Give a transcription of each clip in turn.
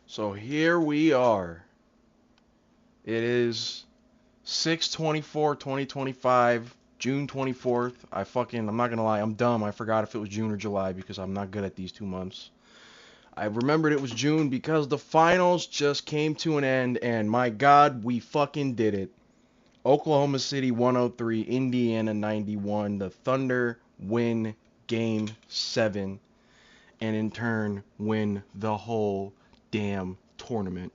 So here we are. It is 6/24/2025, June 24th. I'm not gonna lie, I'm dumb. I forgot if it was June or July because I'm not good at these 2 months. I remembered it was June because the finals just came to an end, and my God, we fucking did it. Oklahoma City 103, Indiana 91. The Thunder win game 7, and in turn win the whole damn tournament.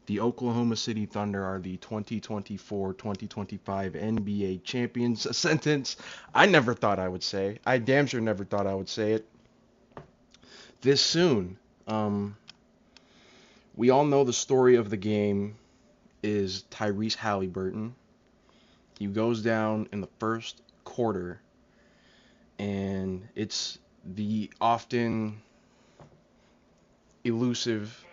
The Oklahoma City Thunder are the 2024-2025 NBA champions. A sentence I never thought I would say. I damn sure never thought I would say it this soon. Um, we all know the story of the game is Tyrese Halliburton. He goes down in the first quarter, and the often elusive,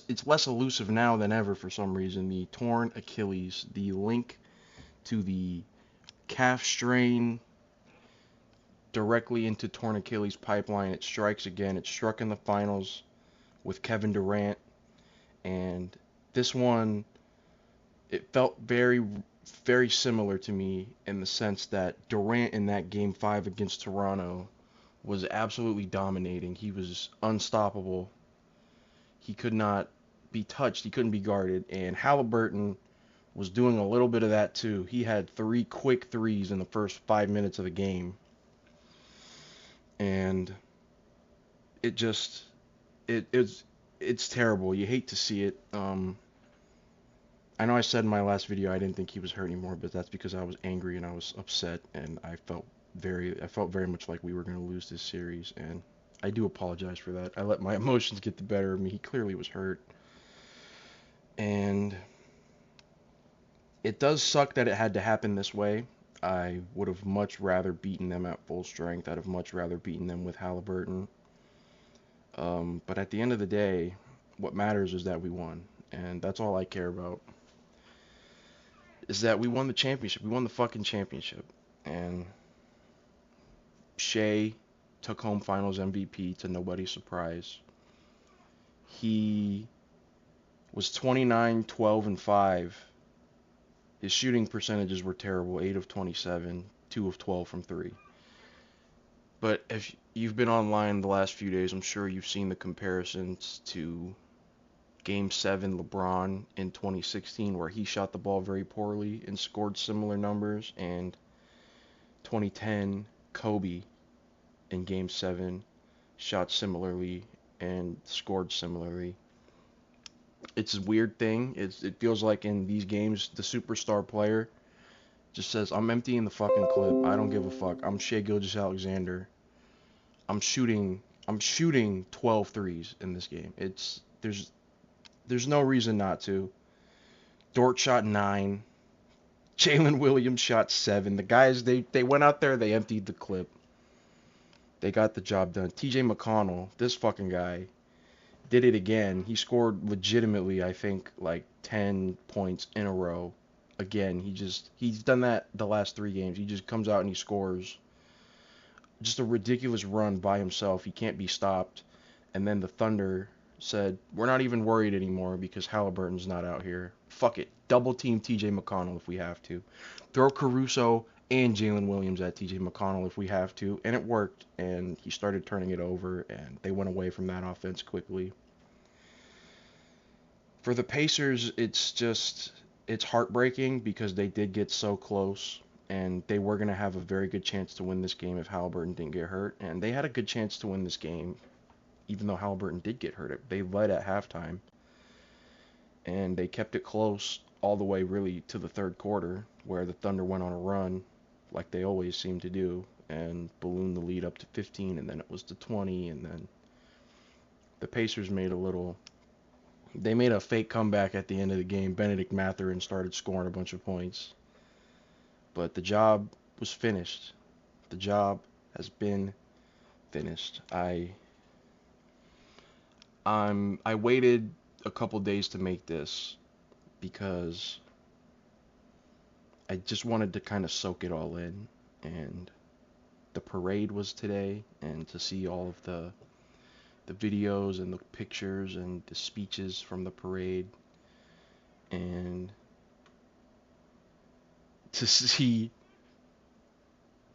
it's less elusive now than ever for some reason. The torn Achilles, the link to the calf strain directly into torn Achilles pipeline. It strikes again. It struck in the finals with Kevin Durant, and this one, it felt very, very similar to me in the sense that Durant in that game 5 against Toronto was absolutely dominating. He was unstoppable. He could not be touched. He couldn't be guarded. And Halliburton was doing a little bit of that too. He had 3 quick threes in the first 5 minutes of the game, and it just it's terrible. You hate to see it. I know I said in my last video I didn't think he was hurt anymore, but that's because I was angry and I was upset, and I felt very much like we were going to lose this series, and I do apologize for that. I let my emotions get the better of me. He clearly was hurt, and it does suck that it had to happen this way. I would have much rather beaten them at full strength. I'd have much rather beaten them with Halliburton. But at the end of the day, what matters is that we won, and that's all I care about. Is that we won the championship. We won the fucking championship, and Shea took home Finals MVP to nobody's surprise. He was 29, 12, and 5. His shooting percentages were terrible, 8 of 27, 2 of 12 from 3. But if you've been online the last few days, I'm sure you've seen the comparisons to Game 7 LeBron in 2016, where he shot the ball very poorly and scored similar numbers, and 2010 Kobe in Game 7 shot similarly and scored similarly. It's a weird thing. It feels like in these games, the superstar player just says, I'm emptying the fucking clip. I don't give a fuck. I'm Shea Gilgeous-Alexander. I'm shooting 12 threes in this game. There's no reason not to. Dort shot 9. Jalen Williams shot 7. The guys, they went out there, they emptied the clip. They got the job done. TJ McConnell, this fucking guy, did it again. He scored legitimately, I think, like 10 points in a row. Again, he's done that the last 3 games. He just comes out and he scores. Just a ridiculous run by himself. He can't be stopped. And then the Thunder said, we're not even worried anymore because Halliburton's not out here. Fuck it. Double team TJ McConnell if we have to. Throw Caruso and Jalen Williams at TJ McConnell if we have to. And it worked. And he started turning it over, and they went away from that offense quickly. For the Pacers, it's heartbreaking because they did get so close, and they were going to have a very good chance to win this game if Halliburton didn't get hurt, and they had a good chance to win this game even though Halliburton did get hurt. They led at halftime, and they kept it close all the way really to the third quarter, where the Thunder went on a run like they always seem to do and ballooned the lead up to 15, and then it was to 20, and then the Pacers made a fake comeback at the end of the game. Benedict Mathurin started scoring a bunch of points. But the job was finished. The job has been finished. I waited a couple days to make this because I just wanted to kind of soak it all in, and the parade was today, and to see all of the the videos and the pictures and the speeches from the parade, and to see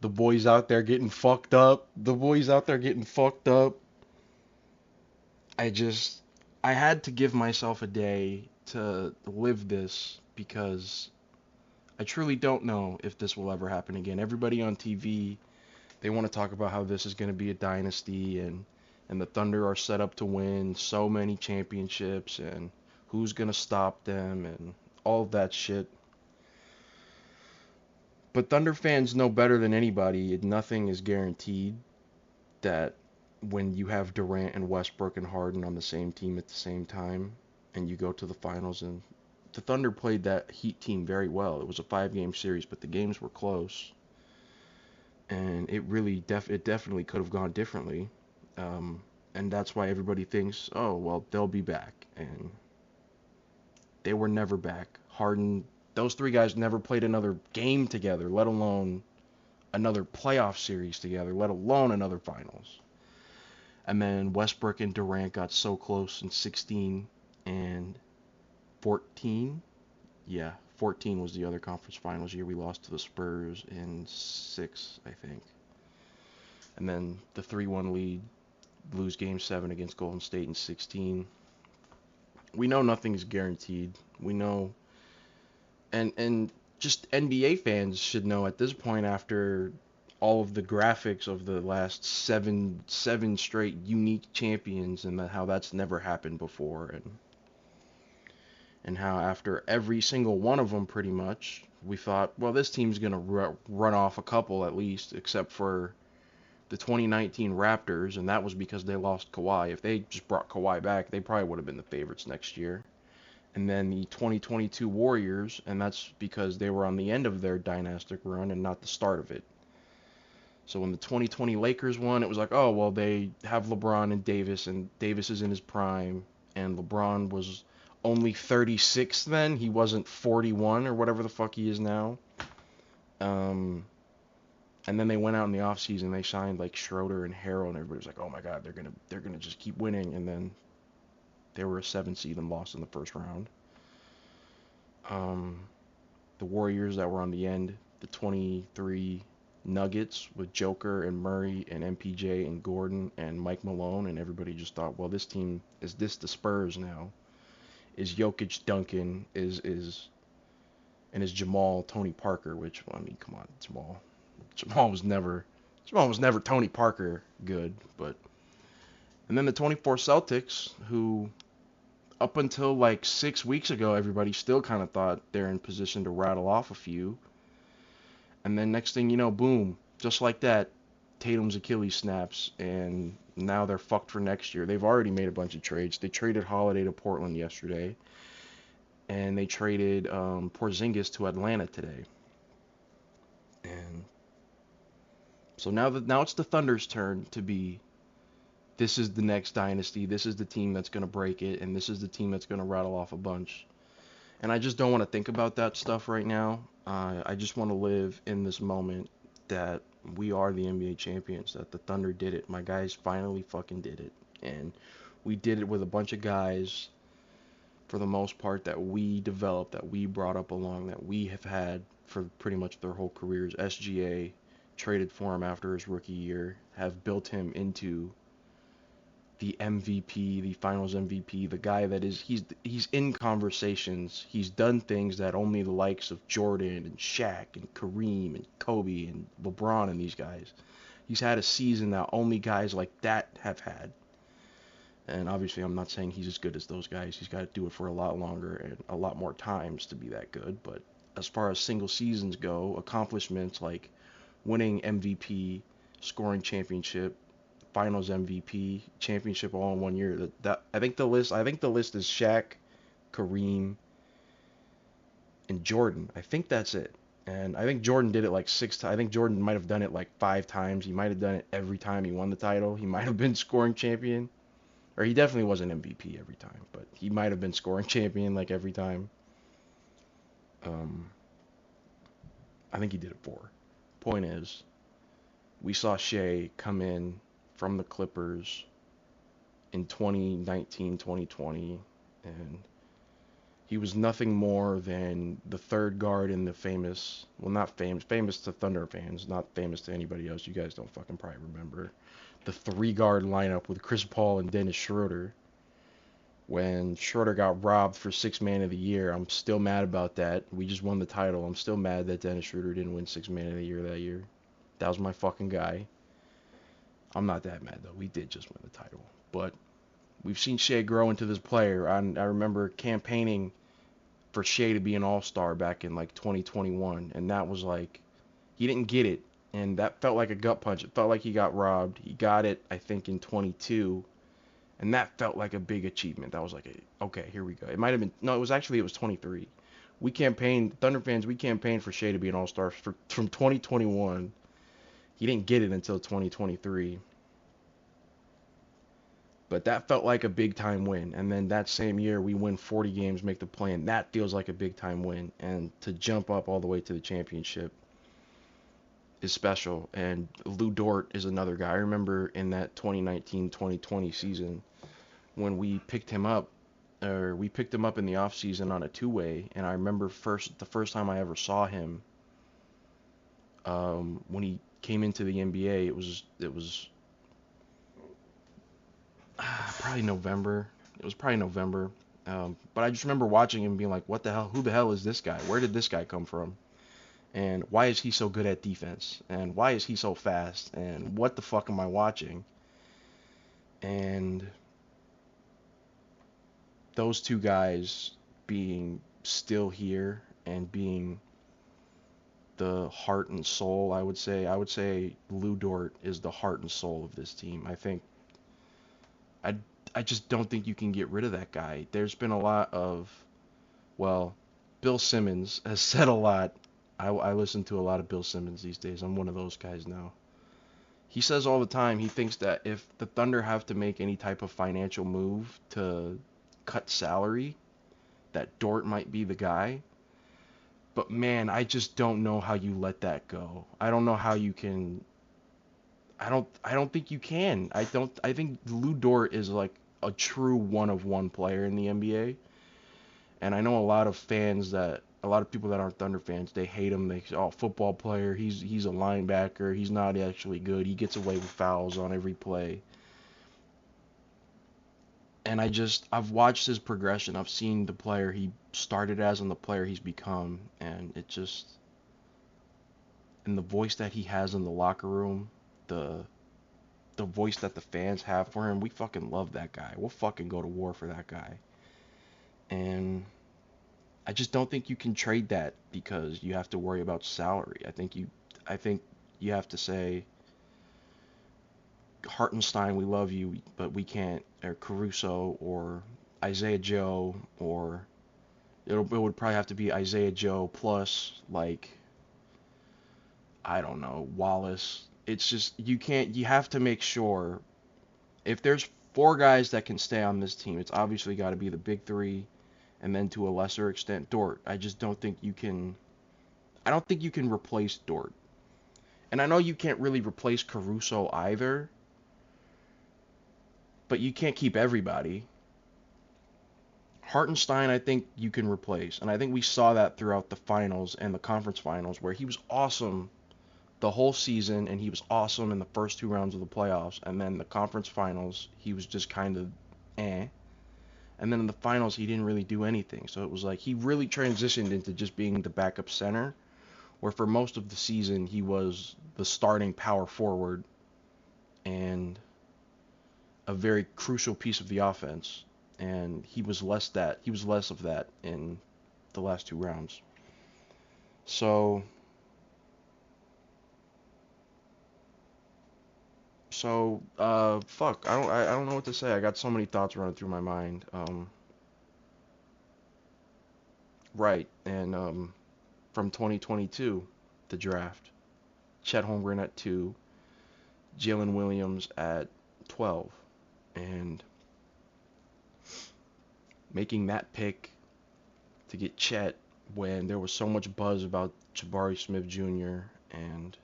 the boys out there getting fucked up, I just, I had to give myself a day to live this because I truly don't know if this will ever happen again. Everybody on TV, they want to talk about how this is going to be a dynasty, and the Thunder are set up to win so many championships, and who's going to stop them, and all of that shit. But Thunder fans know better than anybody, nothing is guaranteed. That when you have Durant and Westbrook and Harden on the same team at the same time, and you go to the finals, and the Thunder played that Heat team very well. It was a 5-game series, but the games were close, and it really it definitely could have gone differently. And that's why everybody thinks, oh well, they'll be back, and they were never back. Harden, those three guys never played another game together, let alone another playoff series together, let alone another finals. And then Westbrook and Durant got so close in 16 and 14. Yeah, 14 was the other conference finals year. We lost to the Spurs in 6, I think. And then the 3-1 lead, lose game 7 against Golden State in 16. We know nothing's guaranteed. We know, and just NBA fans should know at this point, after all of the graphics of the last seven straight unique champions, and how that's never happened before, and how after every single one of them, pretty much, we thought, well, this team's gonna run off a couple at least, except for the 2019 Raptors, and that was because they lost Kawhi. If they just brought Kawhi back, they probably would have been the favorites next year. And then the 2022 Warriors, and that's because they were on the end of their dynastic run and not the start of it. So when the 2020 Lakers won, it was like, oh, well, they have LeBron and Davis is in his prime, and LeBron was only 36 then. He wasn't 41 or whatever the fuck he is now. And then they went out in the offseason, they signed like Schroeder and Harrell, and everybody was like, oh my god, they're gonna just keep winning. And then they were a 7 seed and lost in the first round. The Warriors that were on the end, the 23 Nuggets with Joker and Murray and MPJ and Gordon and Mike Malone, and everybody just thought, well, this team, is this the Spurs now? Is Jokic Duncan, is Jamal Tony Parker, which, well, I mean, come on, Jamal was never Tony Parker good, but. And then the 24 Celtics, who up until like 6 weeks ago, everybody still kind of thought they're in position to rattle off a few. And then next thing you know, boom, just like that, Tatum's Achilles snaps, and now they're fucked for next year. They've already made a bunch of trades. They traded Holiday to Portland yesterday, and they traded Porzingis to Atlanta today. And so now it's the Thunder's turn to be, this is the next dynasty, this is the team that's going to break it, and this is the team that's going to rattle off a bunch. And I just don't want to think about that stuff right now. I just want to live in this moment that we are the NBA champions, that the Thunder did it. My guys finally fucking did it. And we did it with a bunch of guys, for the most part, that we developed, that we brought up along, that we have had for pretty much their whole careers. SGA traded for him after his rookie year, have built him into the MVP, the Finals MVP, the guy that is, he's in conversations. He's done things that only the likes of Jordan and Shaq and Kareem and Kobe and LeBron and these guys. He's had a season that only guys like that have had. And obviously, I'm not saying he's as good as those guys. He's got to do it for a lot longer and a lot more times to be that good. But as far as single seasons go, accomplishments like winning MVP, scoring championship, Finals MVP, championship all in 1 year. That I think the list is Shaq, Kareem, and Jordan. I think that's it. And I think Jordan did it like 6 times. I think Jordan might have done it like 5 times. He might have done it every time he won the title. He might have been scoring champion. Or he definitely wasn't MVP every time, but he might have been scoring champion like every time. I think he did it 4. Point is, we saw Shea come in from the Clippers in 2019, 2020, and he was nothing more than the third guard in the famous, well, not famous, famous to Thunder fans, not famous to anybody else. You guys don't fucking probably remember the three guard lineup with Chris Paul and Dennis Schroeder. When Schroeder got robbed for Sixth Man of the Year, I'm still mad about that. We just won the title. I'm still mad that Dennis Schroeder didn't win Sixth Man of the Year that year. That was my fucking guy. I'm not that mad though. We did just win the title, but we've seen Shea grow into this player. I remember campaigning for Shea to be an all-star back in like 2021, and that was like, he didn't get it, and that felt like a gut punch. It felt like he got robbed. He got it, I think, in 22, and that felt like a big achievement. That was like, okay, here we go. It might have been, no, it was 23. We campaigned, Thunder fans, we campaigned for Shea to be an all-star from 2021. He didn't get it until 2023. But that felt like a big time win. And then that same year, we win 40 games, make the play, and that feels like a big time win. And to jump up all the way to the championship is special. And Lou Dort is another guy. I remember in that 2019-2020 season when we picked him up, or we picked him up in the offseason on a two-way. And I remember the first time I ever saw him, when he came into the NBA, it was probably November. It was probably November. But I just remember watching him and being like, what the hell? Who the hell is this guy? Where did this guy come from? And why is he so good at defense? And why is he so fast? And what the fuck am I watching? And those two guys being still here and being the heart and soul, I would say Lou Dort is the heart and soul of this team. I just don't think you can get rid of that guy. There's been a lot of, well, Bill Simmons has said a lot. I listen to a lot of Bill Simmons these days. I'm one of those guys now. He says all the time he thinks that if the Thunder have to make any type of financial move to cut salary, that Dort might be the guy. But man, I just don't know how you let that go. I don't know how you can. I don't think you can. I think Lou Dort is like a true one of one player in the NBA. And I know a lot of people that aren't Thunder fans, they hate him. They say, "Oh, football player, he's a linebacker. He's not actually good. He gets away with fouls on every play." And I've watched his progression. I've seen the player he started as and the player he's become, and and the voice that he has in the locker room, the voice that the fans have for him, we fucking love that guy. We'll fucking go to war for that guy. And I just don't think you can trade that because you have to worry about salary. I think you have to say, Hartenstein, we love you, but we can't, or Caruso, or Isaiah Joe, or it would probably have to be Isaiah Joe plus, like, I don't know, Wallace. It's just, you have to make sure, if there's four guys that can stay on this team, it's obviously got to be the big three, and then to a lesser extent, Dort. I don't think you can replace Dort. And I know you can't really replace Caruso either, but you can't keep everybody. Hartenstein, I think you can replace, and I think we saw that throughout the finals and the conference finals, where he was awesome the whole season, and he was awesome in the first two rounds of the playoffs, and then the conference finals, he was just kind of eh. And then in the finals, he didn't really do anything. So it was like he really transitioned into just being the backup center, where for most of the season, he was the starting power forward and a very crucial piece of the offense. And he was less of that in the last two rounds. So fuck, I don't know what to say. I got so many thoughts running through my mind. Right, and from 2022, the draft, Chet Holmgren at 2, Jalen Williams at 12, and making that pick to get Chet when there was so much buzz about Jabari Smith Jr. and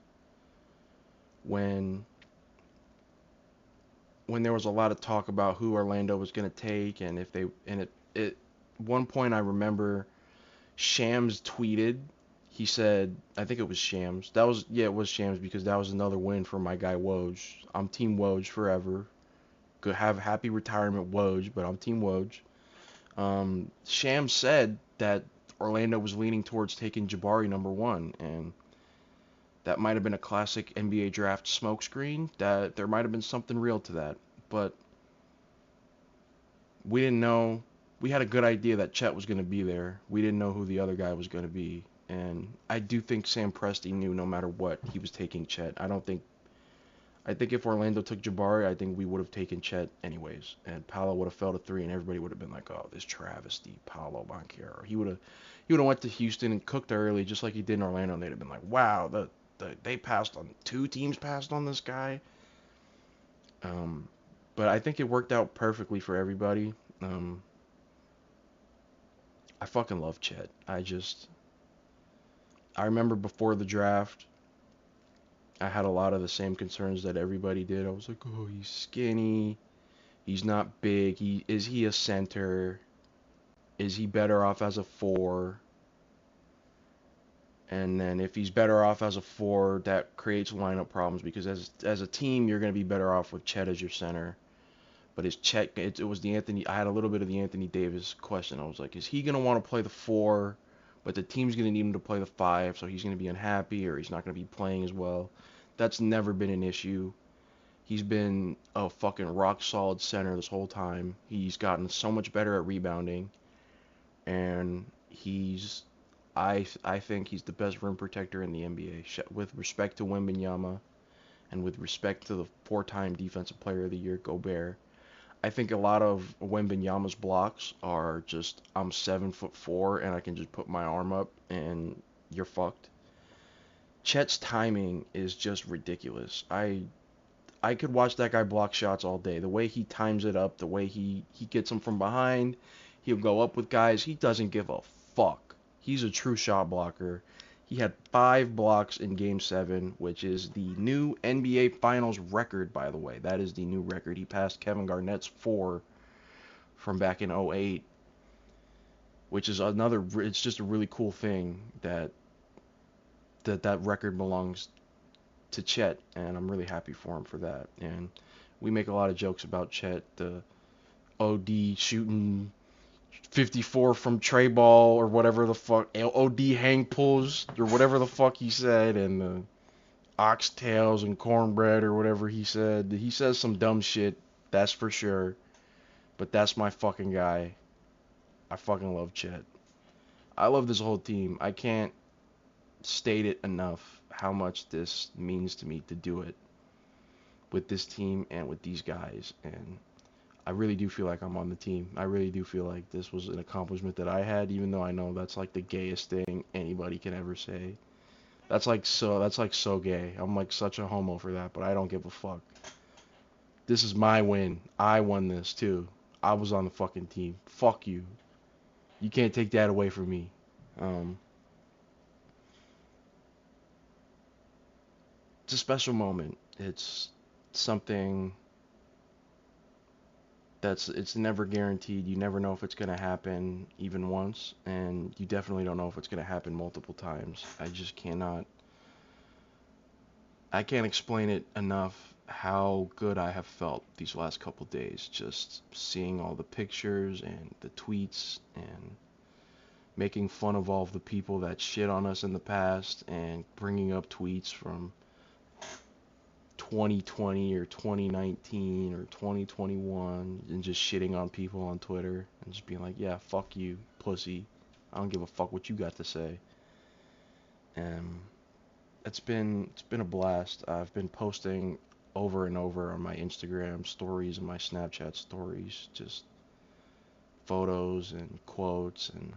when when there was a lot of talk about who Orlando was going to take, and if they and it one point I remember Shams tweeted. He said, I think it was Shams. That was Yeah, it was Shams because that was another win for my guy Woj. I'm Team Woj forever. Good, have happy retirement Woj, but I'm Team Woj. Shams said that Orlando was leaning towards taking Jabari number one, and that might have been a classic NBA draft smokescreen. That there might have been something real to that, but we didn't know. We had a good idea that Chet was going to be there. We didn't know who the other guy was going to be, and I do think Sam Presti knew no matter what he was taking Chet. I think if Orlando took Jabari, I think we would have taken Chet anyways, and Paolo would have fell to three, and everybody would have been like, "Oh, this travesty, Paolo Banchero." He would have went to Houston and cooked early, just like he did in Orlando, and they'd have been like, "Wow, they passed on two teams passed on this guy." Um, but I think it worked out perfectly for everybody. Um, I fucking love Chet. I remember before the draft, I had a lot of the same concerns that everybody did. I was like, "Oh, he's skinny. He's not big. Is he a center? Is he better off as a four?" And then if he's better off as a four, that creates lineup problems because as a team, you're going to be better off with Chet as your center. But is Chet? It was the Anthony. I had a little bit of the Anthony Davis question. I was like, is he going to want to play the four? But the team's going to need him to play the five, so he's going to be unhappy or he's not going to be playing as well. That's never been an issue. He's been a fucking rock solid center this whole time. He's gotten so much better at rebounding, and I think he's the best rim protector in the NBA. With respect to Wembanyama and with respect to the four-time Defensive Player of the Year Gobert, I think a lot of Wembanyama's blocks are just I'm 7'4" and I can just put my arm up and you're fucked. Chet's timing is just ridiculous. I could watch that guy block shots all day. The way he times it up, the way he gets them from behind, he'll go up with guys. He doesn't give a fuck. He's a true shot blocker. He had 5 blocks in Game 7, which is the new NBA Finals record, by the way. That is the new record. He passed Kevin Garnett's 4 from back in '08, which is another. It's just a really cool thing that record belongs to Chet, and I'm really happy for him for that. And we make a lot of jokes about Chet, the OD shooting 54 from tray ball or whatever the fuck, OD hang pulls or whatever the fuck he said, and the oxtails and cornbread or whatever he said. He says some dumb shit, that's for sure, but that's my fucking guy. I fucking love Chet. I love this whole team. I can't state it enough how much this means to me to do it with this team and with these guys, and I really do feel like I'm on the team. I really do feel like this was an accomplishment that I had, even though I know that's like the gayest thing anybody can ever say. That's like so gay. I'm like such a homo for that, but I don't give a fuck. This is my win. I won this too. I was on the fucking team. Fuck you. You can't take that away from me. Um, it's a special moment. It's something it's never guaranteed. You never know if it's going to happen even once, and you definitely don't know if it's going to happen multiple times. I can't explain it enough how good I have felt these last couple days, just seeing all the pictures and the tweets and making fun of all of the people that shit on us in the past and bringing up tweets from 2020 or 2019 or 2021 and just shitting on people on Twitter and just being like, yeah, fuck you, pussy. I don't give a fuck what you got to say. And it's been a blast. I've been posting over and over on my Instagram stories and my Snapchat stories, just photos and quotes, and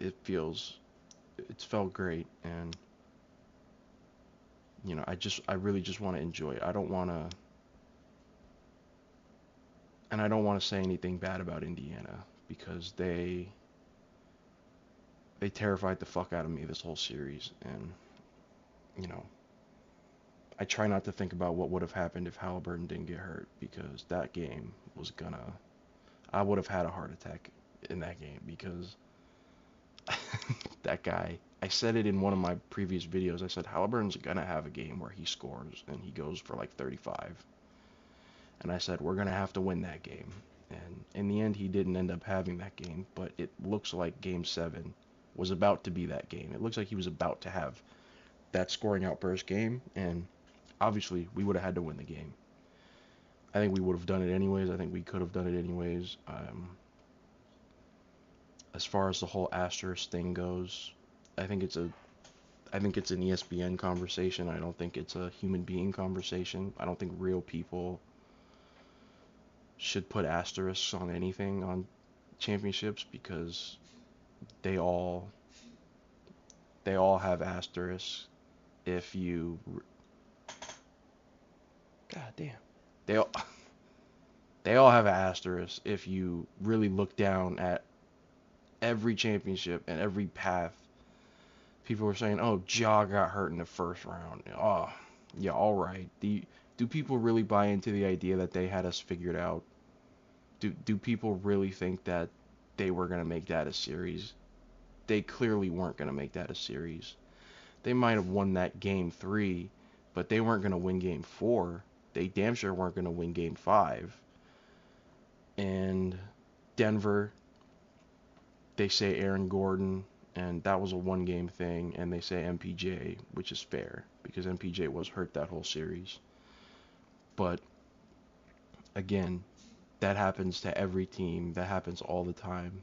it's felt great. And I really just want to enjoy it. I don't want to say anything bad about Indiana because they terrified the fuck out of me this whole series, and you know I try not to think about what would have happened if Halliburton didn't get hurt, because that game was gonna, I would have had a heart attack in that game, because that guy, I said it in one of my previous videos. I said Halliburton's gonna have a game where he scores and he goes for like 35. And I said we're gonna have to win that game. And in the end, he didn't end up having that game, but it looks like Game 7 was about to be that game. It looks like he was about to have that scoring outburst game, and obviously we would have had to win the game. I think we would have done it anyways. I think we could have done it anyways. As far as the whole asterisk thing goes, I think it's a I think it's an ESPN conversation. I don't think it's a human being conversation. I don't think real people should put asterisks on anything on championships, because they all they all have asterisks if you God damn. They all they all have an asterisk if you really look down at every championship and every path. People were saying, "Oh, Ja got hurt in the first round." Oh, yeah, all right. Do people really buy into the idea that they had us figured out? Do people really think that they were gonna make that a series? They clearly weren't gonna make that a series. They might have won that game 3, but they weren't gonna win game 4. They damn sure weren't gonna win game 5. And Denver, they say Aaron Gordon, and that was a one game thing, and they say MPJ, which is fair because MPJ was hurt that whole series. But again, that happens to every team. That happens all the time.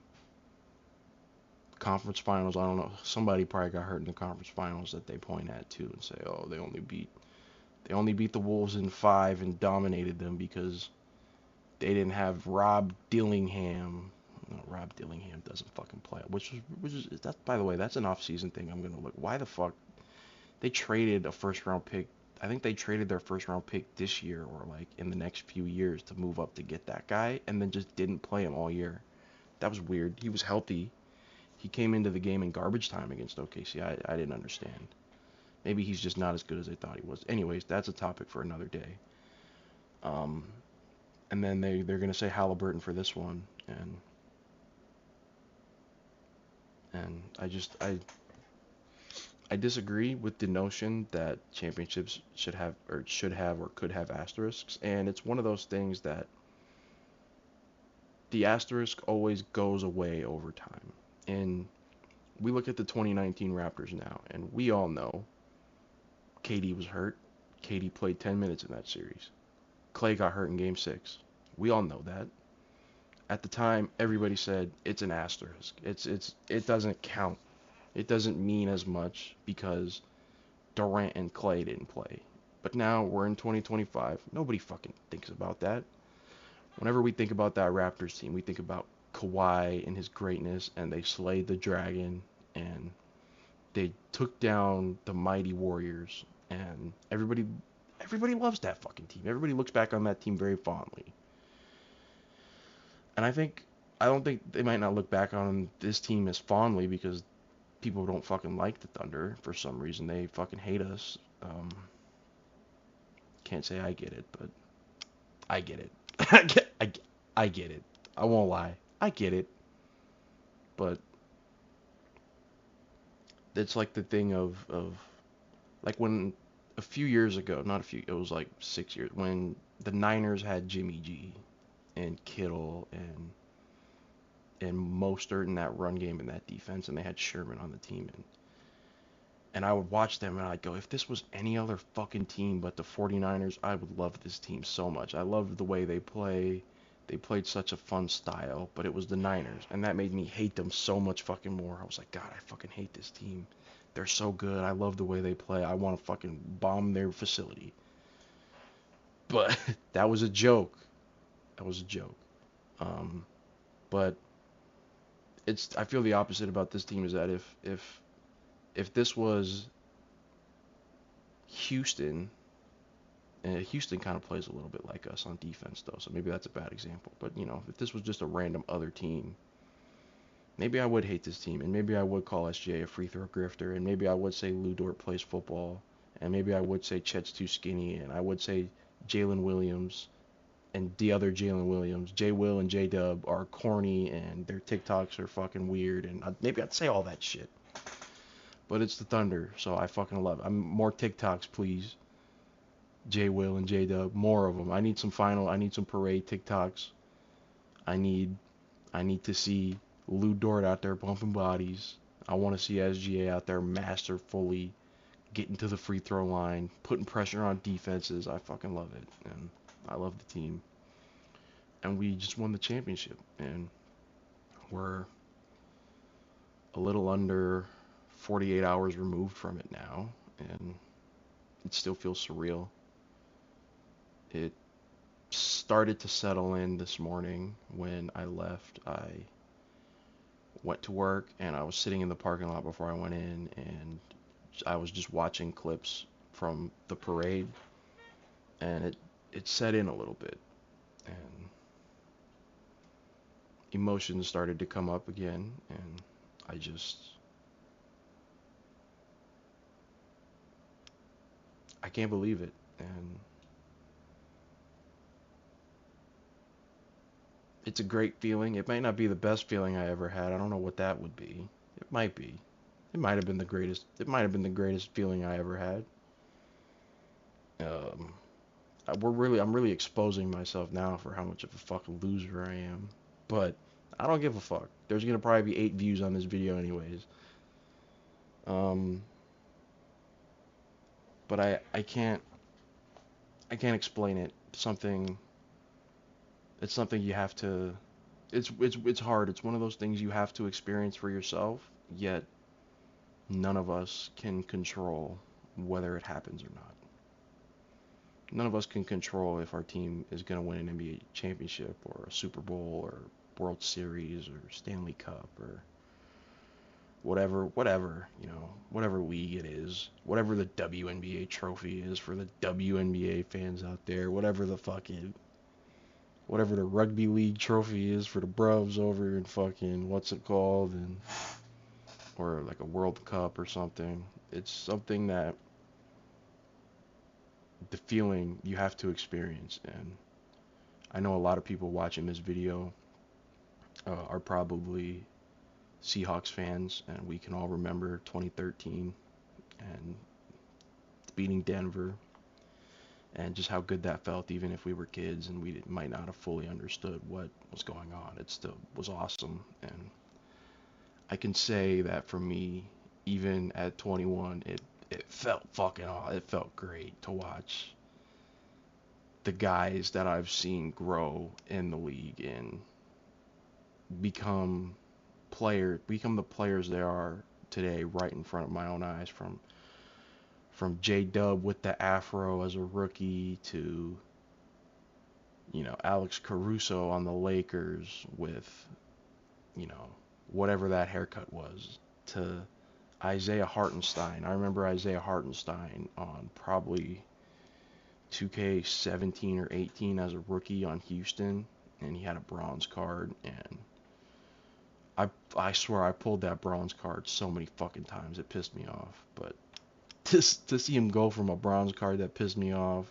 Conference finals, I don't know. Somebody probably got hurt in the conference finals that they point at too and say, "Oh, they only beat the Wolves in 5 and dominated them because they didn't have Rob Dillingham." No, Rob Dillingham doesn't fucking play. Which is that, by the way, that's an off-season thing. I'm gonna look. Why the fuck they traded a first-round pick? I think they traded their first-round pick this year or like in the next few years to move up to get that guy, and then just didn't play him all year. That was weird. He was healthy. He came into the game in garbage time against OKC. I didn't understand. Maybe he's just not as good as I thought he was. Anyways, that's a topic for another day. Um, and then they're gonna say Halliburton for this one, and I disagree with the notion that championships should have or could have asterisks, and it's one of those things that the asterisk always goes away over time. And we look at the 2019 Raptors now, and we all know KD was hurt. KD played 10 minutes in that series. Clay got hurt in Game 6. We all know that. At the time, everybody said it's an asterisk. It doesn't count. It doesn't mean as much because Durant and Clay didn't play. But now we're in 2025. Nobody fucking thinks about that. Whenever we think about that Raptors team, we think about Kawhi and his greatness, and they slayed the dragon, and they took down the mighty Warriors, and everybody loves that fucking team. Everybody looks back on that team very fondly. And I don't think they might not look back on this team as fondly because people don't fucking like the Thunder for some reason. They fucking hate us. Can't say I get it, but I get it. I get it. I won't lie. I get it. But it's like the thing of like when a few years ago, not a few, it was like 6 years, when the Niners had Jimmy G and Kittle and Mostert in that run game and that defense, and they had Sherman on the team, and I would watch them and I'd go, if this was any other fucking team but the 49ers, I would love this team so much. I loved the way they play. They played such a fun style, but it was the Niners, and that made me hate them so much fucking more. I was like, God, I fucking hate this team. They're so good. I love the way they play. I want to fucking bomb their facility. But that was a joke. That was a joke. But I feel the opposite about this team, is that if this was Houston, and Houston kind of plays a little bit like us on defense though, so maybe that's a bad example. But if this was just a random other team, maybe I would hate this team, and maybe I would call SGA a free throw grifter, and maybe I would say Lou Dort plays football, And maybe I would say Chet's too skinny, and I would say Jalen Williams and the other Jalen Williams, J Will and J Dub, are corny and their TikToks are fucking weird, and maybe I'd say all that shit. But it's the Thunder, so I fucking love it. I'm more TikToks, please. J Will and J Dub, more of them. I need some parade TikToks. I need I need to see Lou Dort out there bumping bodies. I want to see SGA out there masterfully getting to the free throw line, putting pressure on defenses. I fucking love it, and I love the team. And we just won the championship, and we're a little under 48 hours removed from it now, and it still feels surreal. It started to settle in this morning when I left. I went to work and I was sitting in the parking lot before I went in, and I was just watching clips from the parade, and it set in a little bit, and emotions started to come up again, and I just I can't believe it, and it's a great feeling. It might not be the best feeling I ever had. I don't know what that would be. It might be. It might have been the greatest. It might have been the greatest feeling I ever had. Um, I'm really exposing myself now for how much of a fucking loser I am. But I don't give a fuck. There's gonna probably be 8 views on this video anyways. Um, but I can't explain it. It's something you have to. It's hard. It's one of those things you have to experience for yourself. Yet none of us can control whether it happens or not. None of us can control if our team is going to win an NBA championship or a Super Bowl or World Series or Stanley Cup or whatever league it is, whatever the WNBA trophy is for the WNBA fans out there, whatever the rugby league trophy is for the Bruvs over in fucking what's it called, and or like a World Cup or something. It's something that the feeling you have to experience, and I know a lot of people watching this video are probably Seahawks fans, and we can all remember 2013 and beating Denver and just how good that felt, even if we were kids and we might not have fully understood what was going on. It still was awesome, and I can say that for me, even at 21, it felt fucking aw- it felt great to watch the guys that I've seen grow in the league and become become the players they are today right in front of my own eyes, from J Dub with the afro as a rookie to Alex Caruso on the Lakers with you know whatever that haircut was, to Isaiah Hartenstein. I remember Isaiah Hartenstein on probably 2K17 or 18 as a rookie on Houston, and he had a bronze card, and I swear I pulled that bronze card so many fucking times it pissed me off. But to see him go from a bronze card that pissed me off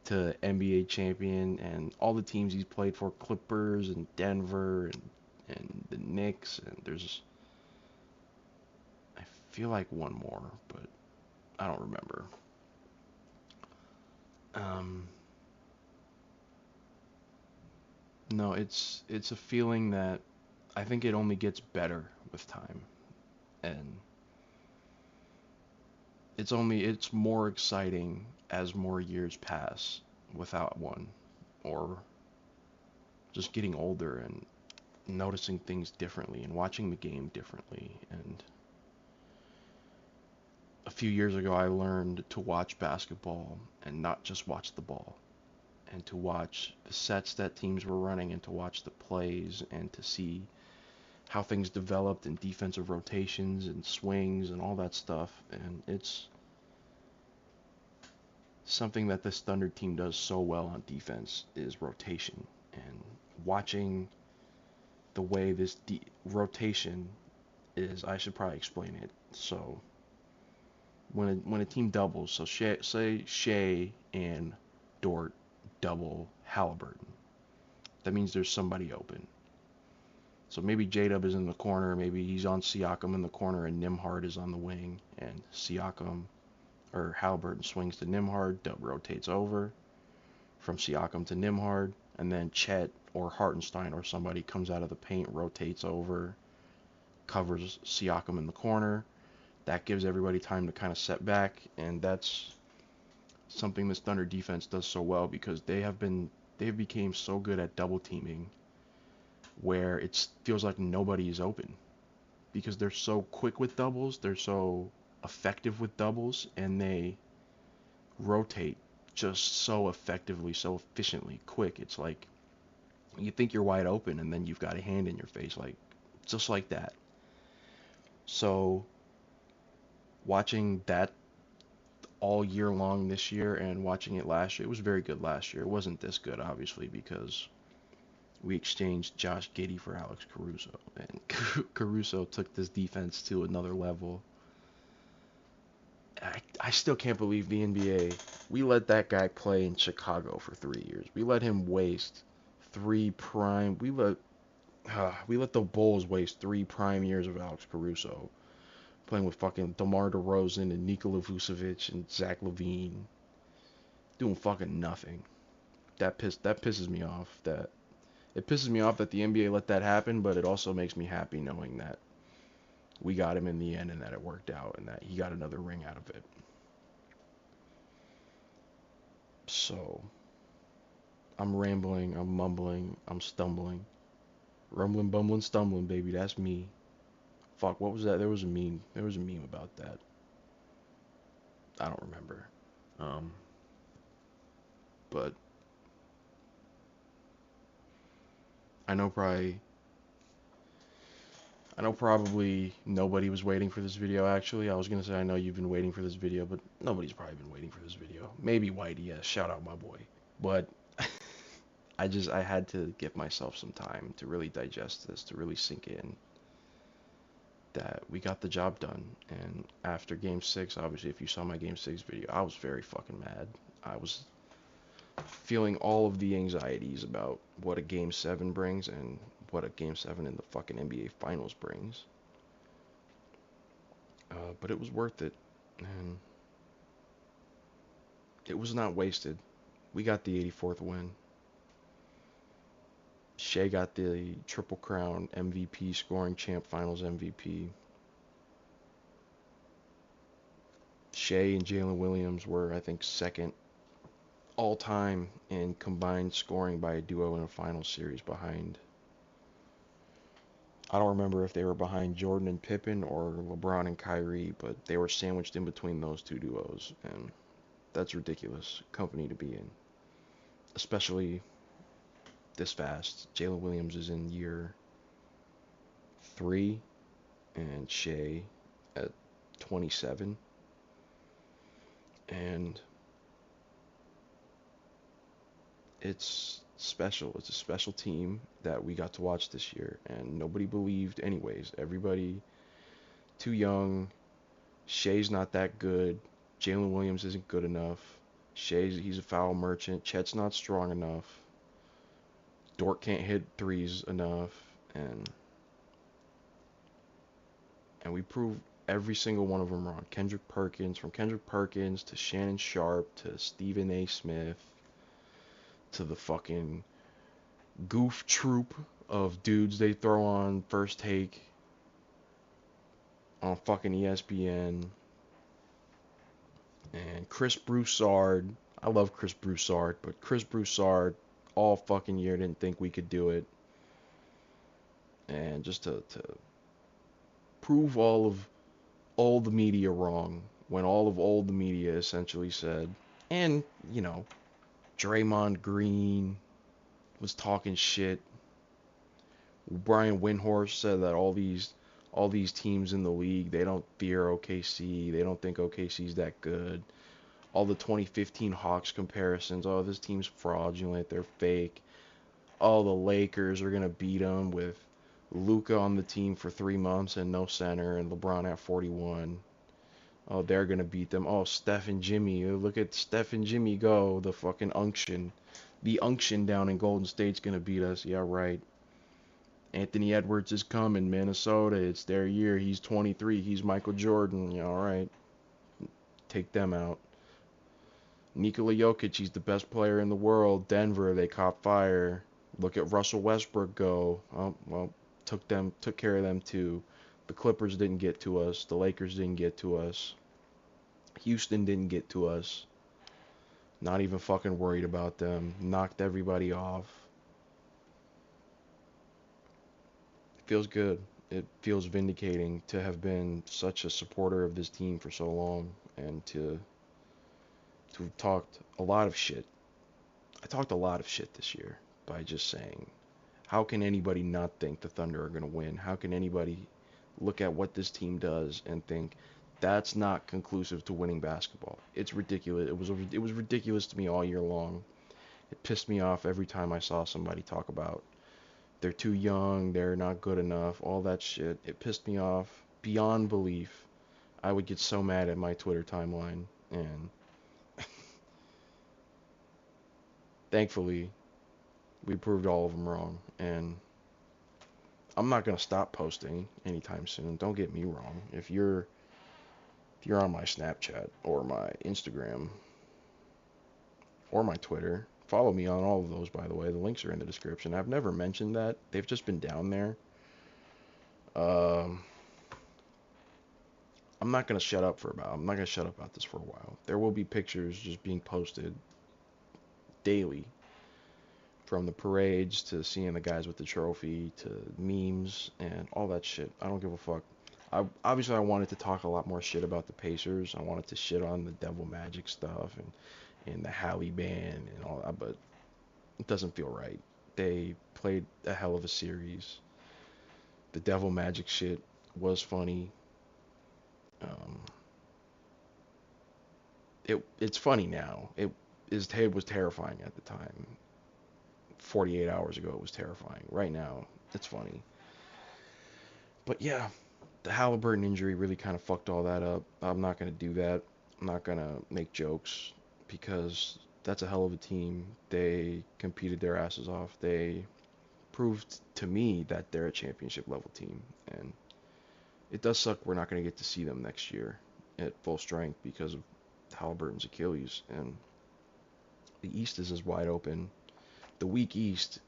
to NBA champion and all the teams he's played for, Clippers and Denver and the Knicks, and I feel like one more, but I don't remember. Um, no, it's a feeling that I think it only gets better with time, and it's more exciting as more years pass without one, or just getting older and noticing things differently and watching the game differently. And a few years ago, I learned to watch basketball and not just watch the ball, and to watch the sets that teams were running, and to watch the plays, and to see how things developed in defensive rotations and swings and all that stuff. And it's something that this Thunder team does so well on defense is rotation, and watching the way rotation is, I should probably explain it. So when a team doubles, so say Shea and Dort double Halliburton, that means there's somebody open. So maybe J-Dub is in the corner, maybe he's on Siakam in the corner, and Nembhard is on the wing, and Siakam or Halliburton swings to Nembhard, Dub rotates over from Siakam to Nembhard, and then Chet or Hartenstein or somebody comes out of the paint, rotates over, covers Siakam in the corner. That gives everybody time to kind of set back, and that's something this Thunder defense does so well because they've became so good at double teaming where it feels like nobody is open because they're so quick with doubles, they're so effective with doubles, and they rotate just so effectively, so efficiently, quick. It's like you think you're wide open and then you've got a hand in your face, like just like that. So watching that all year long this year and watching it last year, it was very good last year. It wasn't this good, obviously, because we exchanged Josh Giddey for Alex Caruso, and Caruso took this defense to another level. I still can't believe the NBA. We let that guy play in Chicago for 3 years. We let him waste three prime. We let the Bulls waste 3 prime years of Alex Caruso playing with fucking DeMar DeRozan and Nikola Vucevic and Zach LaVine doing fucking nothing. That pisses me off. It pisses me off that the NBA let that happen, but it also makes me happy knowing that we got him in the end and that it worked out and that he got another ring out of it. So, I'm rambling, I'm mumbling, I'm stumbling. Rumbling, bumbling, stumbling, baby, that's me. Fuck, what was that? There was a meme about that. I don't remember. Um, but I know probably nobody was waiting for this video actually. I was gonna say I know you've been waiting for this video, but nobody's probably been waiting for this video. Maybe Whitey, yes, shout out my boy. But I had to give myself some time to really digest this, to really sink in that we got the job done. And after game 6, obviously if you saw my game 6 video, I was very fucking mad. I was feeling all of the anxieties about what a game 7 brings and what a game 7 in the fucking NBA finals brings. But it was worth it, and it was not wasted. We got the 84th win. Shea got the Triple Crown MVP, scoring champ, finals MVP. Shea and Jalen Williams were, I think, second all time in combined scoring by a duo in a finals series behind, I don't remember if they were behind Jordan and Pippen or LeBron and Kyrie, but they were sandwiched in between those two duos, and that's ridiculous company to be in, especially this fast. Jalen Williams is in year 3, and Shea at 27, and it's special. It's a special team that we got to watch this year, and nobody believed anyways. Everybody too young. Shea's not that good. Jalen Williams isn't good enough. He's a foul merchant. Chet's not strong enough. Dort can't hit threes enough, and we proved every single one of them wrong. From Kendrick Perkins to Shannon Sharpe to Stephen A. Smith to the fucking goof troop of dudes they throw on First Take on fucking ESPN. And Chris Broussard. I love Chris Broussard, but Chris Broussard all fucking year didn't think we could do it. And just to prove all the media wrong, when all the media essentially said, and, Draymond Green was talking shit. Brian Windhorst said that all these teams in the league, they don't fear OKC. They don't think OKC's that good. All the 2015 Hawks comparisons. Oh, this team's fraudulent. They're fake. Oh, the Lakers are gonna beat them with Luka on the team for 3 months and no center, and LeBron at 41. Oh, they're gonna beat them. Oh, Steph and Jimmy. Look at Steph and Jimmy go. The fucking unction. The unction down in Golden State's gonna beat us. Yeah, right. Anthony Edwards is coming. Minnesota. It's their year. He's 23. He's Michael Jordan. Yeah, all right. Take them out. Nikola Jokic. He's the best player in the world. Denver. They caught fire. Look at Russell Westbrook go. Oh, well, took care of them too. The Clippers didn't get to us. The Lakers didn't get to us. Houston didn't get to us. Not even fucking worried about them. Knocked everybody off. It feels good. It feels vindicating to have been such a supporter of this team for so long and to have talked a lot of shit. I talked a lot of shit this year by just saying, how can anybody not think the Thunder are going to win? How can anybody look at what this team does and think that's not conclusive to winning basketball? It's ridiculous. It was ridiculous to me all year long. It pissed me off every time I saw somebody talk about they're too young, they're not good enough, all that shit. It pissed me off beyond belief. I would get so mad at my Twitter timeline, and thankfully, we proved all of them wrong. And I'm not gonna stop posting anytime soon. Don't get me wrong. If you're on my Snapchat or my Instagram or my Twitter, follow me on all of those. By the way, the links are in the description. I've never mentioned that. They've just been down there. Um, I'm not gonna shut up about this for a while. There will be pictures just being posted daily, from the parades to seeing the guys with the trophy to memes and all that shit. I don't give a fuck. Obviously I wanted to talk a lot more shit about the Pacers. I wanted to shit on the Devil Magic stuff and the Halle ban and all that, but it doesn't feel right. They played a hell of a series. The Devil Magic shit was funny. Um, it's funny now. It was terrifying at the time. 48 hours ago it was terrifying. Right now it's funny. But yeah, the Halliburton injury really kind of fucked all that up. I'm not gonna do that. I'm not gonna make jokes because that's a hell of a team. They competed their asses off. They proved to me that they're a championship level team, and it does suck we're not gonna get to see them next year at full strength because of Halliburton's Achilles. And the East is as wide open. The weak East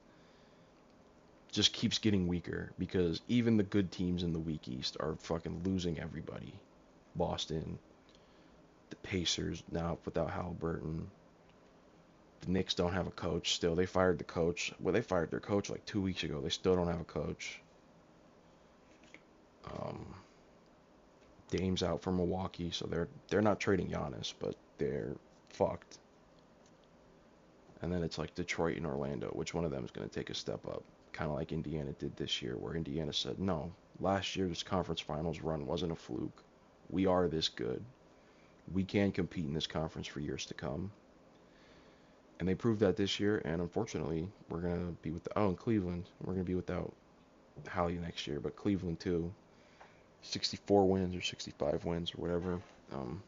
just keeps getting weaker because even the good teams in the weak East are fucking losing everybody. Boston, the Pacers now without Halliburton. The Knicks don't have a coach still. They fired the coach. Well, they fired their coach like 2 weeks ago. They still don't have a coach. Um, Dame's out for Milwaukee, so they're not trading Giannis, but they're fucked. And then it's like Detroit and Orlando. Which one of them is going to take a step up? Kind of like Indiana did this year, where Indiana said, no, last year's conference finals run wasn't a fluke. We are this good. We can compete in this conference for years to come. And they proved that this year, and unfortunately, we're going to be in Cleveland, we're going to be without Hallie next year, but Cleveland too. 64 wins or 65 wins or whatever. Um,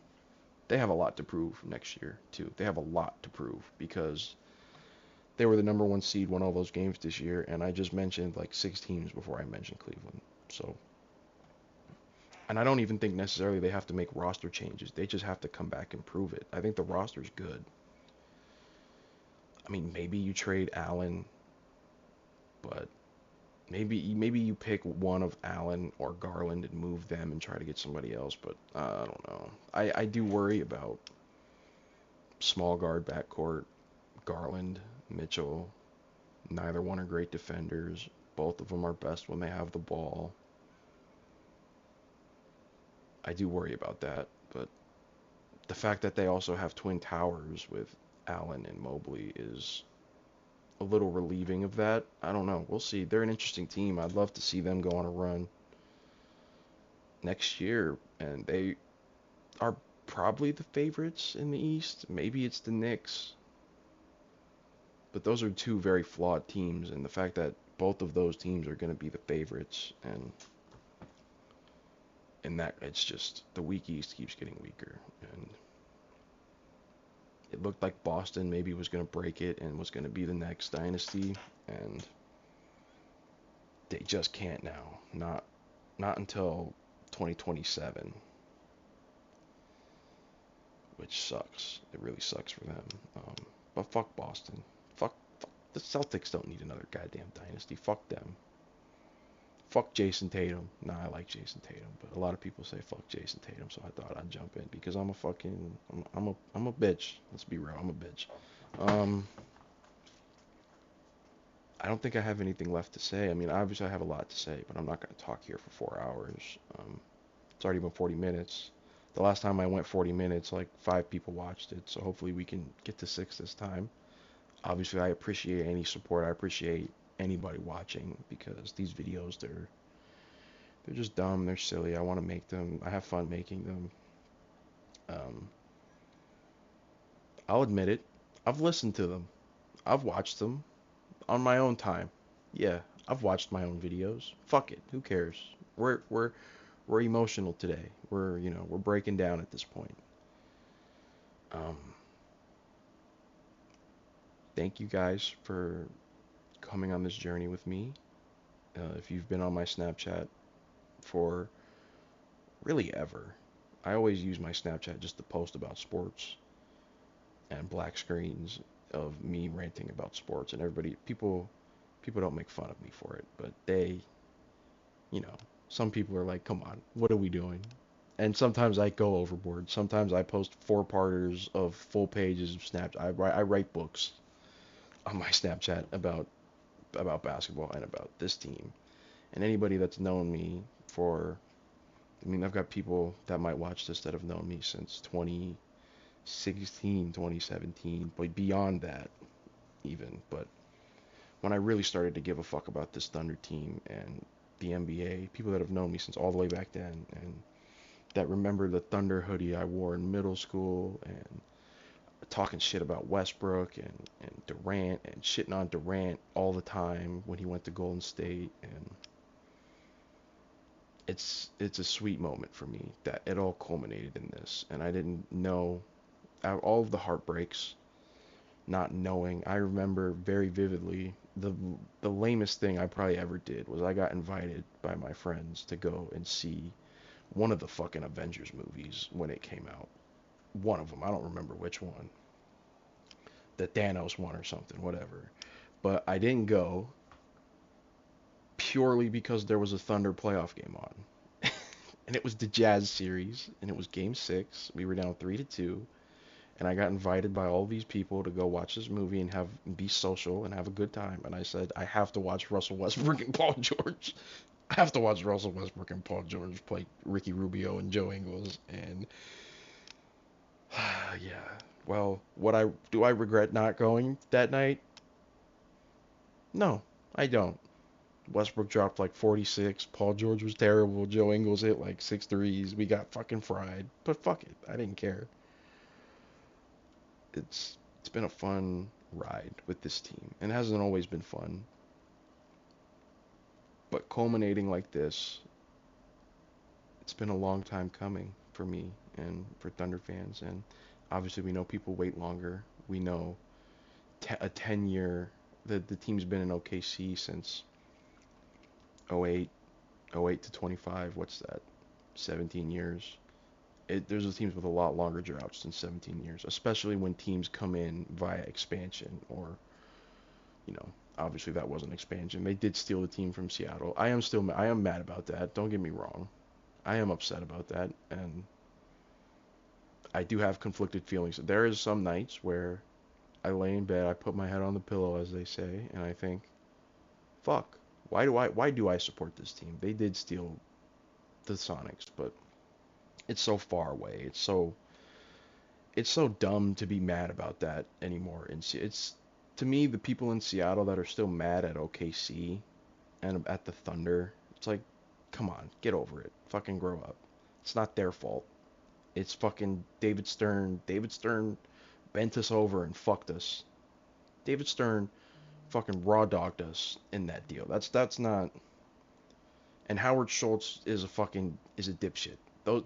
they have a lot to prove next year too. They have a lot to prove because they were the number one seed, won all those games this year, and I just mentioned like 6 teams before I mentioned Cleveland. So, and I don't even think necessarily they have to make roster changes. They just have to come back and prove it. I think the roster's good. I mean, maybe you trade Allen, but maybe you pick one of Allen or Garland and move them and try to get somebody else. But I don't know. I do worry about small guard backcourt, Garland, Mitchell. Neither one are great defenders. Both of them are best when they have the ball. I do worry about that, but the fact that they also have twin towers with Allen and Mobley is a little relieving of that. I don't know. We'll see. They're an interesting team. I'd love to see them go on a run next year, and they are probably the favorites in the East. Maybe it's the Knicks. But those are two very flawed teams, and the fact that both of those teams are going to be the favorites, and And that it's just the weak East keeps getting weaker, and it looked like Boston maybe was going to break it and was going to be the next dynasty, and they just can't now. Not until 2027, which sucks. It really sucks for them. But fuck Boston. Fuck. The Celtics don't need another goddamn dynasty. Fuck them. Fuck Jason Tatum. Nah, I like Jason Tatum, but a lot of people say fuck Jason Tatum, so I thought I'd jump in because I'm a bitch. Let's be real, I'm a bitch. Um, I don't think I have anything left to say. I mean, obviously I have a lot to say, but I'm not going to talk here for 4 hours. It's already been 40 minutes. The last time I went 40 minutes, like 5 people watched it, so hopefully we can get to 6 this time. Obviously, I appreciate any support. I appreciate anybody watching because these videos, they're just dumb. They're silly. I want to make them. I have fun making them. Um, I'll admit it. I've listened to them. I've watched them on my own time. Yeah, I've watched my own videos. Fuck it. Who cares? We're emotional today. We're breaking down at this point. Um, Thank you guys for coming on this journey with me. If you've been on my Snapchat for really ever, I always use my Snapchat just to post about sports and black screens of me ranting about sports, and people don't make fun of me for it, but you know, some people are like, "Come on, what are we doing?" And sometimes I go overboard. Sometimes I post 4-parters of full pages of Snapchat. I write books on my Snapchat about basketball and about this team. And anybody that's known me for, I mean, I've got people that might watch this that have known me since 2016, 2017, but beyond that even. But when I really started to give a fuck about this Thunder team and the NBA, people that have known me since all the way back then and that remember the Thunder hoodie I wore in middle school and talking shit about Westbrook and Durant and shitting on Durant all the time when he went to Golden State, and it's a sweet moment for me that it all culminated in this, and I didn't know all of the heartbreaks, not knowing. I remember very vividly the lamest thing I probably ever did was I got invited by my friends to go and see one of the fucking Avengers movies when it came out. One of them, I don't remember which one. The Thanos one or something, whatever. But I didn't go purely because there was a Thunder playoff game on. And it was the Jazz series, and it was game 6. We were down 3-2, and I got invited by all these people to go watch this movie and be social and have a good time. And I said, I have to watch Russell Westbrook and Paul George. I have to watch Russell Westbrook and Paul George play Ricky Rubio and Joe Ingles. And yeah, well, I regret not going that night? No, I don't. Westbrook dropped like 46. Paul George was terrible. Joe Ingles hit like 6 threes. We got fucking fried. But fuck it. I didn't care. It's been a fun ride with this team. And it hasn't always been fun. But culminating like this, it's been a long time coming for me and for Thunder fans. And obviously we know people wait longer. We know a 10-year, the team's been in OKC since '08, '08 to 25. What's that? 17 years. There's teams with a lot longer droughts than 17 years, especially when teams come in via expansion or, obviously that wasn't expansion. They did steal the team from Seattle. I am mad about that. Don't get me wrong. I am upset about that, and I do have conflicted feelings. There is some nights where I lay in bed, I put my head on the pillow, as they say, and I think, fuck, why do I support this team? They did steal the Sonics, but it's so far away. It's so dumb to be mad about that anymore. And it's to me the people in Seattle that are still mad at OKC and at the Thunder. It's like, come on, get over it. Fucking grow up. It's not their fault. It's fucking David Stern. David Stern bent us over and fucked us. David Stern fucking raw dogged us in that deal. That's not. And Howard Schultz is a dipshit.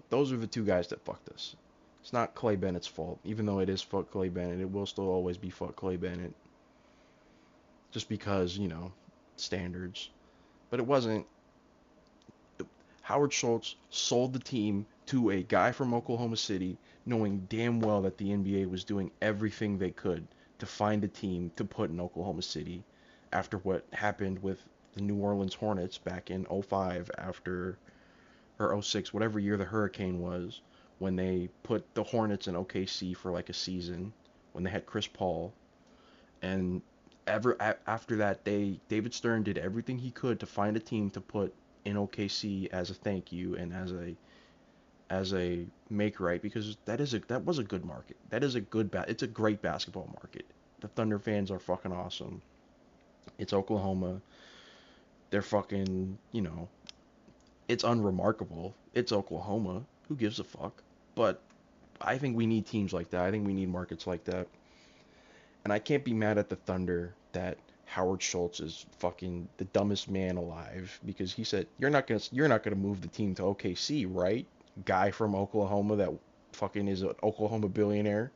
Those are the two guys that fucked us. It's not Clay Bennett's fault, even though it is fuck Clay Bennett. It will still always be fuck Clay Bennett, just because standards. But it wasn't. Howard Schultz sold the team to a guy from Oklahoma City, knowing damn well that the NBA was doing everything they could to find a team to put in Oklahoma City after what happened with the New Orleans Hornets back in '05 after or '06, whatever year the hurricane was, when they put the Hornets in OKC for like a season when they had Chris Paul. And after that, David Stern did everything he could to find a team to put in OKC as a thank you and as a make right, because that was a good market. That is a it's a great basketball market. The Thunder fans are fucking awesome. It's Oklahoma. They're fucking, it's unremarkable. It's Oklahoma. Who gives a fuck? But I think we need teams like that. I think we need markets like that. And I can't be mad at the Thunder that Howard Schultz is fucking the dumbest man alive, because he said you're not gonna move the team to OKC, right? Guy from Oklahoma that fucking is an Oklahoma billionaire.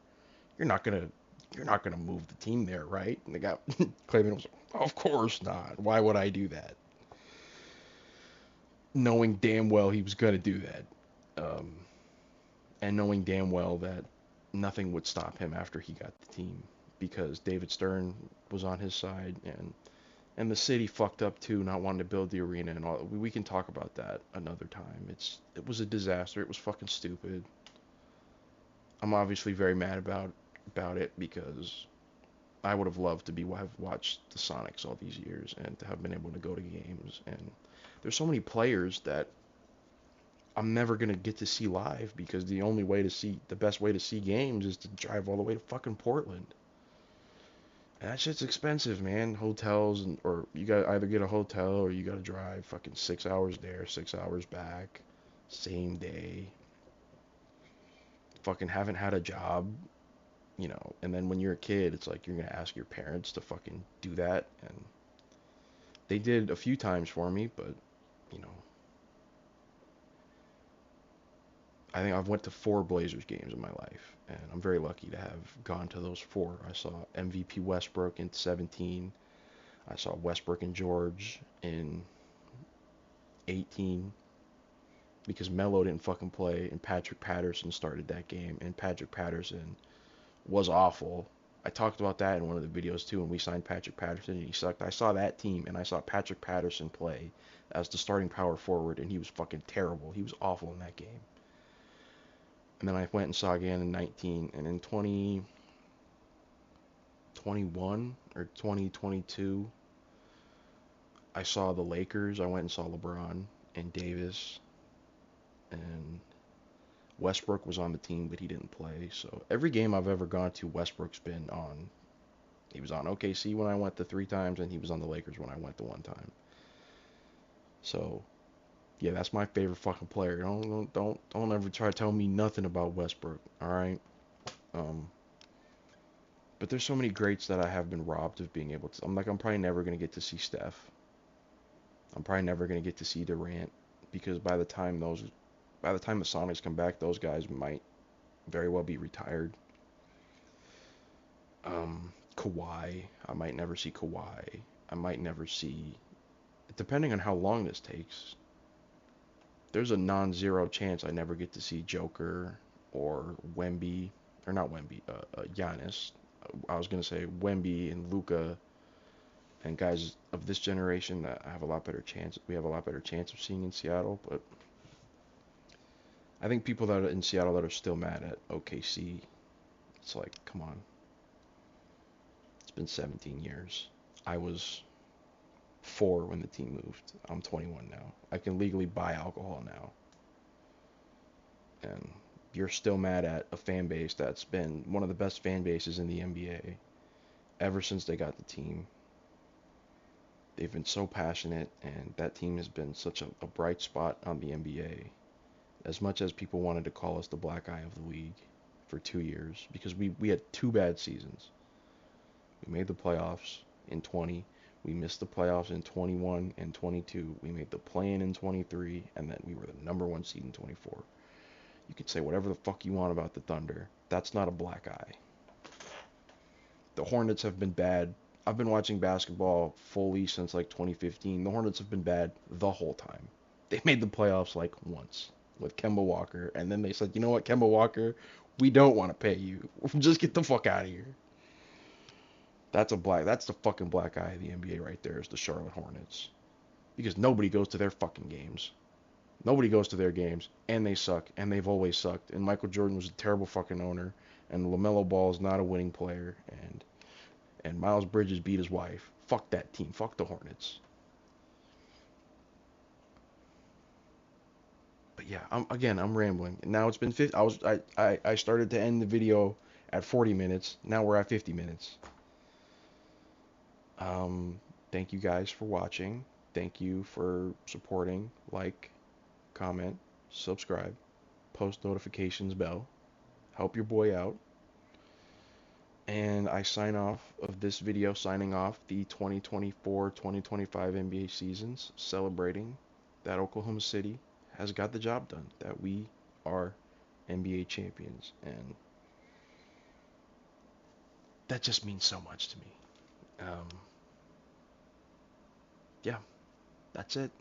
You're not gonna you're not gonna move the team there, right? And the guy Clayton was like, of course not. Why would I do that? Knowing damn well he was gonna do that, um, and knowing damn well that nothing would stop him after he got the team, because David Stern was on his side, and the city fucked up too, not wanting to build the arena and all. We can talk about that another time. It was a disaster. It was fucking stupid. I'm obviously very mad about it, because I would have loved to have watched the Sonics all these years and to have been able to go to games. And there's so many players that I'm never gonna get to see live, because the best way to see games is to drive all the way to fucking Portland. And that shit's expensive, man. Hotels, or you gotta either get a hotel or you gotta drive fucking 6 hours there, 6 hours back, same day. Fucking haven't had a job, and then when you're a kid, it's like you're gonna ask your parents to fucking do that, and they did a few times for me, but you know, I think I've went to 4 Blazers games in my life, and I'm very lucky to have gone to those 4. I saw MVP Westbrook in '17. I saw Westbrook and George in '18, because Melo didn't fucking play and Patrick Patterson started that game, and Patrick Patterson was awful. I talked about that in one of the videos too, and we signed Patrick Patterson and he sucked. I saw that team and I saw Patrick Patterson play as the starting power forward, and he was fucking terrible. He was awful in that game. And then I went and saw again in '19, and in 2021 or 2022, I saw the Lakers. I went and saw LeBron and Davis, and Westbrook was on the team, but he didn't play. So every game I've ever gone to, Westbrook's been on. He was on OKC when I went the 3 times, and he was on the Lakers when I went the 1 time. So yeah, that's my favorite fucking player. Don't ever try to tell me nothing about Westbrook. All right. Um, but there's so many greats that I have been robbed of being able to. I'm probably never gonna get to see Steph. I'm probably never gonna get to see Durant, because by the time the Sonics come back, those guys might very well be retired. Kawhi, I might never see Kawhi. I might never see, depending on how long this takes, there's a non-zero chance I never get to see Joker or Wemby, or not Wemby, Giannis. I was gonna say Wemby and Luka and guys of this generation that have a lot better chance. We have a lot better chance of seeing in Seattle, but I think people that are in Seattle that are still mad at OKC, it's like, come on. It's been 17 years. I was 4 when the team moved. I'm 21 now. I can legally buy alcohol now. And you're still mad at a fan base that's been one of the best fan bases in the NBA ever since they got the team. They've been so passionate, and that team has been such a bright spot on the NBA. As much as people wanted to call us the black eye of the league for 2 years, because we had 2 bad seasons. We made the playoffs in 20. We missed the playoffs in 21 and 22. We made the play-in in 23, and then we were the number one seed in 24. You could say whatever the fuck you want about the Thunder. That's not a black eye. The Hornets have been bad. I've been watching basketball fully since like 2015. The Hornets have been bad the whole time. They made the playoffs like once with Kemba Walker, and then they said, you know what, Kemba Walker, we don't want to pay you. Just get the fuck out of here. That's the fucking black eye of the NBA right there, is the Charlotte Hornets. Because nobody goes to their fucking games. Nobody goes to their games, and they suck, and they've always sucked. And Michael Jordan was a terrible fucking owner, and LaMelo Ball is not a winning player, and Miles Bridges beat his wife. Fuck that team. Fuck the Hornets. But yeah, I'm rambling. Now it's been 50. I started to end the video at 40 minutes. Now we're at 50 minutes. Thank you guys for watching. Thank you for supporting. Like, comment, subscribe, post notifications bell. Help your boy out. And I sign off of this video, signing off the 2024-2025 NBA seasons, celebrating that Oklahoma City has got the job done, that we are NBA champions. And that just means so much to me. Yeah, that's it.